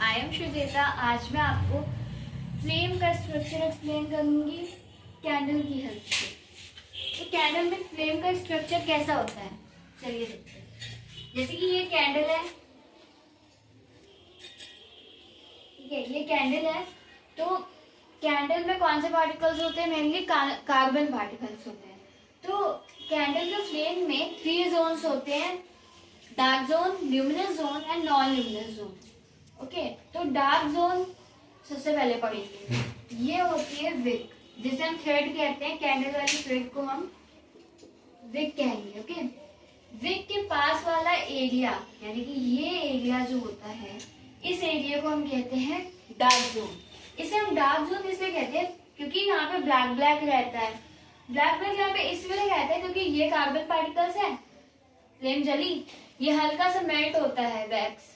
I am Shweta. आज मैं आपको फ्लेम का स्ट्रक्चर एक्सप्लेन करूंगी कैंडल की हेल्प से। तो कैंडल में फ्लेम का स्ट्रक्चर कैसा होता है, चलिए देखते हैं। जैसे कि ये कैंडल है, ठीक है, ये कैंडल है। तो कैंडल में कौन से पार्टिकल्स होते हैं? मेनली कार्बन पार्टिकल्स होते हैं। तो कैंडल के फ्लेम में 3 जोन्स होते हैं, dark zone, luminous zone and non luminous zone. Okay, तो डार्क जोन सबसे पहले पढ़ेंगे। ये होती है विक, जिसे हम थ्रेड कहते हैं। कैंडल वाली थ्रेड को हम विक कहेंगे। ओके, विक के पास वाला एरिया, यानी कि ये एरिया जो होता है, इस एरिया को हम कहते हैं डार्क जोन। इसे हम डार्क जोन इसलिए कहते हैं क्योंकि यहाँ पे ब्लैक ब्लैक रहता है। ब्लैक ब्लैक यहाँ पे इसलिए रहता है क्योंकि ये कार्बन पार्टिकल्स है, फ्लेम जली, ये हल्का सा मेल्ट होता है। वैक्स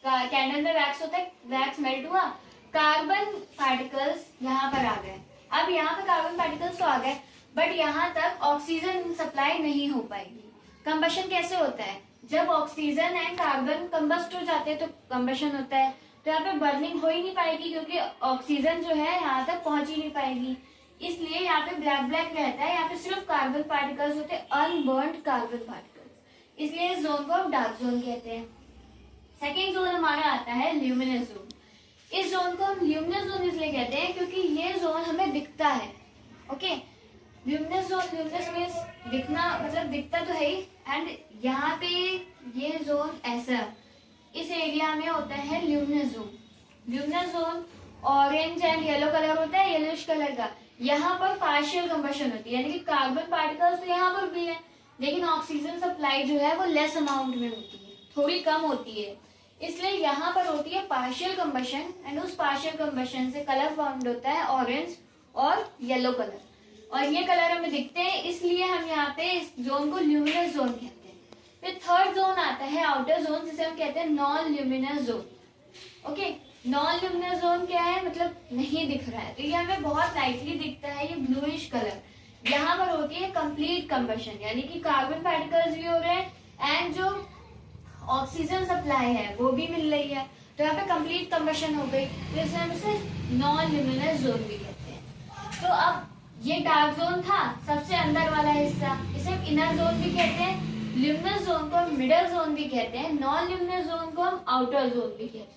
कैंडल में वैक्स होता है, वैक्स मेल्ट हुआ, कार्बन पार्टिकल्स यहाँ पर आ गए। अब यहाँ पे कार्बन पार्टिकल्स तो आ गए, बट यहाँ तक ऑक्सीजन सप्लाई नहीं हो पाएगी। कंबशन कैसे होता है? जब ऑक्सीजन एंड कार्बन कंबस्ट हो जाते हैं तो कंबशन होता है। तो यहाँ पे बर्निंग हो ही नहीं पाएगी क्योंकि ऑक्सीजन जो है यहाँ तक पहुंच ही नहीं पाएगी। इसलिए यहाँ पे ब्लैक ब्लैक रहता है। यहाँ पे सिर्फ कार्बन पार्टिकल्स होते हैं, अनबर्न्ड कार्बन पार्टिकल्स। इसलिए इस जोन को हम डार्क जोन कहते हैं। सेकेंड जोन हमारा आता है ल्यूमिनस जोन। इस जोन को हम ल्यूमिनस जोन इसलिए कहते हैं क्योंकि ये जोन हमें दिखता है। Okay, luminous zone, luminous means दिखना, मतलब दिखता तो है ही। एंड यहाँ पे ये जोन ऐसा, इस एरिया में होता है luminous zone. Luminous zone orange and yellow colour होता है, येलोइश कलर का। यहाँ पर पार्शियल कंबशन होती है, यानी कि कार्बन पार्टिकल्स तो यहाँ पर भी है, लेकिन ऑक्सीजन सप्लाई जो है वो लेस अमाउंट में होती है, थोड़ी कम होती है। इसलिए यहाँ पर होती है पार्शियल कंबशन, एंड उस पार्शियल कंबशन से कलर फॉर्म्ड होता है ऑरेंज और येलो कलर, और ये कलर हमें दिखते हैं। इसलिए हम यहाँ पे इस जोन को ल्यूमिनस जोन कहते हैं। फिर थर्ड जोन आता है आउटर जोन, जिसे हम कहते हैं non luminous zone. Okay, non luminous zone क्या है? मतलब नहीं दिख रहा है। तो ये हमें बहुत लाइटली दिखता है, ये ब्लूइश कलर। यहाँ पर होती है कंप्लीट कंबशन, यानी कि कार्बन पार्टिकल्स भी हो रहे हैं एंड जो ऑक्सीजन सप्लाई है वो भी मिल रही है। तो यहाँ पे कंप्लीट कंबशन हो गई, तो इसलिए हम इसे नॉन ल्यूमिनस जोन भी कहते हैं। तो अब ये डार्क जोन था, सबसे अंदर वाला हिस्सा, इसे हम इनर जोन भी कहते हैं। ल्यूमिनस जोन को हम मिडल जोन भी कहते हैं। नॉन ल्यूमिनस जोन को हम आउटर जोन भी कहते हैं।